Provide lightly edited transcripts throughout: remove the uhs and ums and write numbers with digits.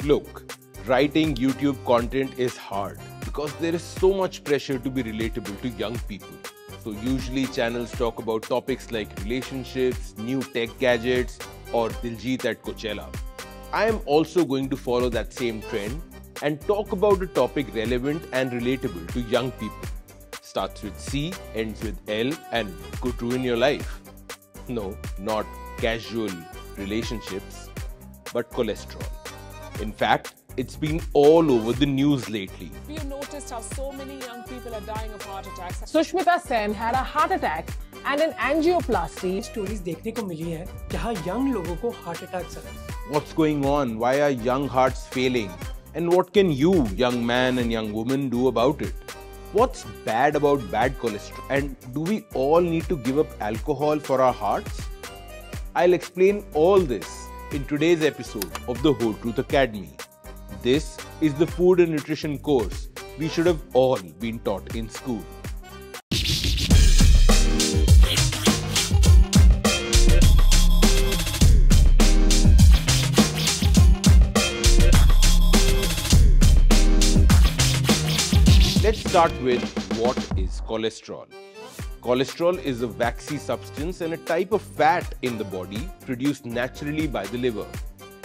Look, writing YouTube content is hard because there is so much pressure to be relatable to young people. So usually channels talk about topics like relationships, new tech gadgets, or Diljit at Coachella. I am also going to follow that same trend and talk about a topic relevant and relatable to young people. Starts with C, ends with L, and could ruin your life. No, not casual relationships, but cholesterol. In fact, it's been all over the news lately. Have you noticed how so many young people are dying of heart attacks? Sushmita Sen had a heart attack and an angioplasty. Stories देखने को मिली है जहां young लोगों को heart attacks आए. What's going on? Why are young hearts failing? And what can you, young man and young woman, do about it? What's bad about bad cholesterol? And do we all need to give up alcohol for our hearts? I'll explain all this in today's episode of the Whole Truth Academy. This is the food and nutrition course we should have all been taught in school. Let's start with what is cholesterol. Cholesterol is a waxy substance and a type of fat in the body produced naturally by the liver.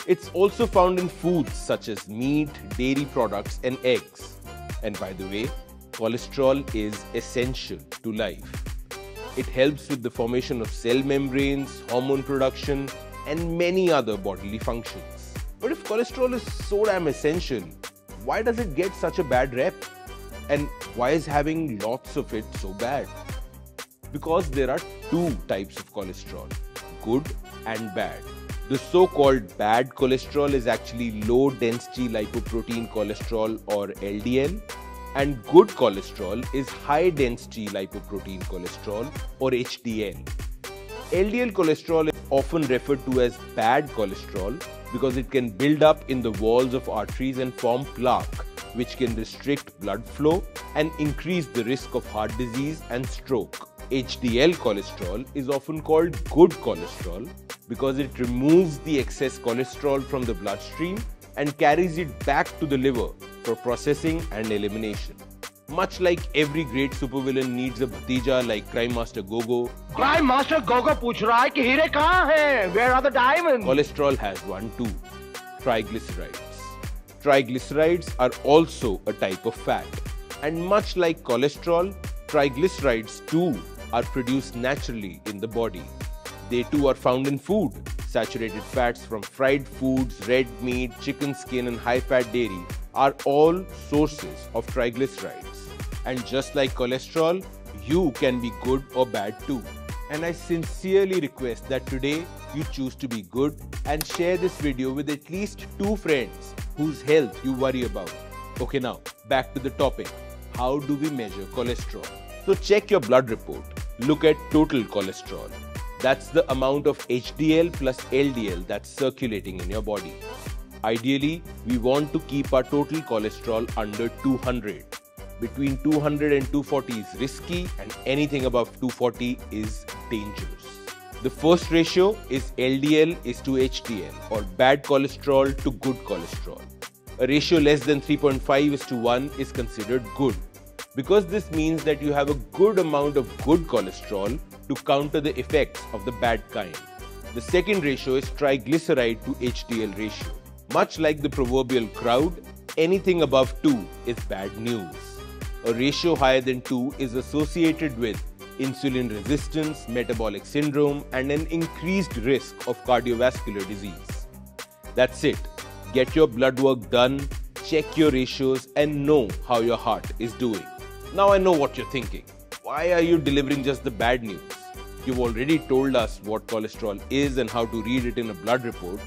It's also found in foods such as meat, dairy products, and eggs. And by the way, cholesterol is essential to life. It helps with the formation of cell membranes, hormone production, and many other bodily functions. But if cholesterol is so damn essential, why does it get such a bad rep? And why is having lots of it so bad? Because there are two types of cholesterol, good and bad. The so-called bad cholesterol is actually low-density lipoprotein cholesterol or LDL, and good cholesterol is high-density lipoprotein cholesterol or HDL. LDL cholesterol is often referred to as bad cholesterol because it can build up in the walls of arteries and form plaque, which can restrict blood flow and increase the risk of heart disease and stroke. HDL cholesterol is often called good cholesterol because it removes the excess cholesterol from the bloodstream and carries it back to the liver for processing and elimination. Much like every great supervillain needs a bhatija like Crime Master Gogo. Crime Master Gogo पूछ रहा है कि हीरे कहाँ हैं? Where are the diamonds? Cholesterol has one too, triglycerides. Triglycerides are also a type of fat. And much like cholesterol, triglycerides too are produced naturally in the body. They too are found in food. Saturated fats from fried foods, red meat, chicken skin and high-fat dairy are all sources of triglycerides. And just like cholesterol, you can be good or bad too. And I sincerely request that today you choose to be good and share this video with at least 2 friends whose health you worry about. Okay, now back to the topic. How do we measure cholesterol? So check your blood report. Look at total cholesterol. That's the amount of HDL plus LDL that's circulating in your body. Ideally, we want to keep our total cholesterol under 200. Between 200 and 240 is risky, and anything above 240 is dangerous. The first ratio is LDL is to HDL, or bad cholesterol to good cholesterol. A ratio less than 3.5 is to 1 is considered good, because this means that you have a good amount of good cholesterol to counter the effects of the bad kind. The second ratio is triglyceride to HDL ratio. Much like the proverbial crowd, anything above 2 is bad news. A ratio higher than 2 is associated with insulin resistance, metabolic syndrome, and an increased risk of cardiovascular disease. That's it. Get your blood work done, check your ratios, and know how your heart is doing. Now I know what you're thinking. Why are you delivering just the bad news? You've already told us what cholesterol is and how to read it in a blood report.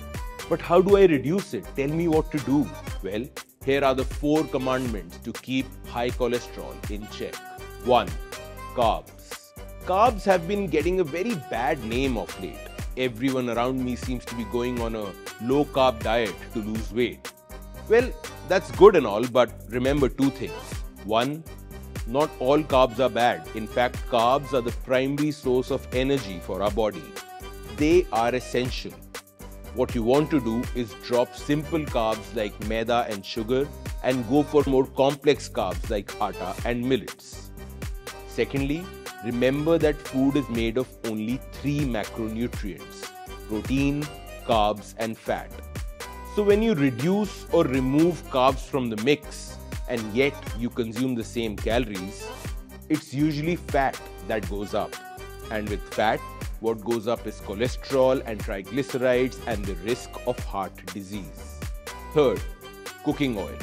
But how do I reduce it? Tell me what to do. Well, here are the 4 commandments to keep high cholesterol in check. 1. Carbs. Carbs have been getting a very bad name of late. Everyone around me seems to be going on a low-carb diet to lose weight. Well, that's good and all, but remember 2 things. 1. Not all carbs are bad. In fact, carbs are the primary source of energy for our body. They are essential. What you want to do is drop simple carbs like maida and sugar and go for more complex carbs like atta and millets. Secondly, remember that food is made of only 3 macronutrients: protein, carbs and fat. So when you reduce or remove carbs from the mix and yet you consume the same calories, it's usually fat that goes up. And with fat, what goes up is cholesterol and triglycerides and the risk of heart disease. Third, cooking oil.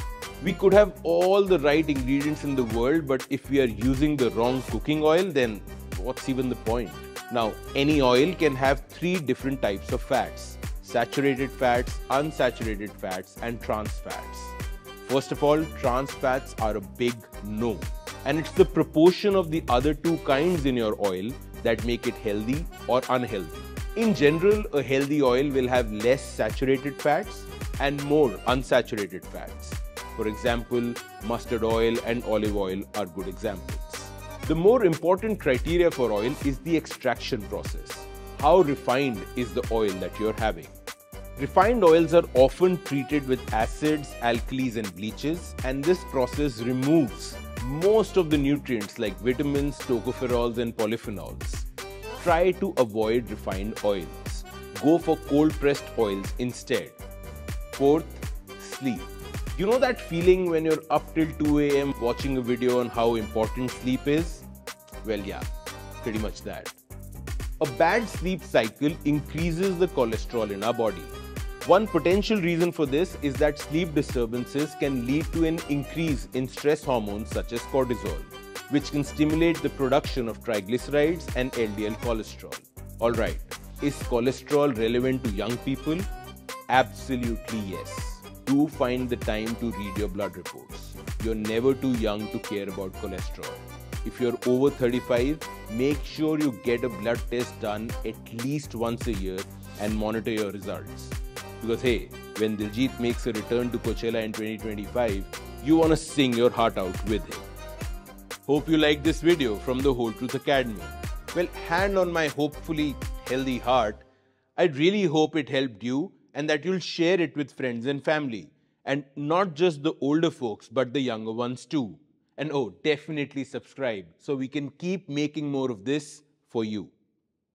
We could have all the right ingredients in the world, but if we are using the wrong cooking oil, then what's even the point? Now, any oil can have 3 different types of fats: saturated fats, unsaturated fats, and trans fats. First of all, trans fats are a big no. And it's the proportion of the other 2 kinds in your oil that make it healthy or unhealthy. In general, a healthy oil will have less saturated fats and more unsaturated fats. For example, mustard oil and olive oil are good examples. The more important criteria for oil is the extraction process. How refined is the oil that you're having? Refined oils are often treated with acids, alkalis and bleaches, and this process removes most of the nutrients like vitamins, tocopherols and polyphenols. Try to avoid refined oils. Go for cold-pressed oils instead. Fourth, sleep. You know that feeling when you're up till 2 a.m. watching a video on how important sleep is? Well, yeah, pretty much that. A bad sleep cycle increases the cholesterol in our body. One potential reason for this is that sleep disturbances can lead to an increase in stress hormones such as cortisol, which can stimulate the production of triglycerides and LDL cholesterol. Alright, is cholesterol relevant to young people? Absolutely yes. Do find the time to read your blood reports. You're never too young to care about cholesterol. If you're over 35, make sure you get a blood test done at least once a year and monitor your results. Because hey, when Diljit makes a return to Coachella in 2025, you want to sing your heart out with him. Hope you liked this video from the Whole Truth Academy. Well, hand on my hopefully healthy heart, I really hope it helped you and that you'll share it with friends and family. And not just the older folks, but the younger ones too. And oh, definitely subscribe so we can keep making more of this for you.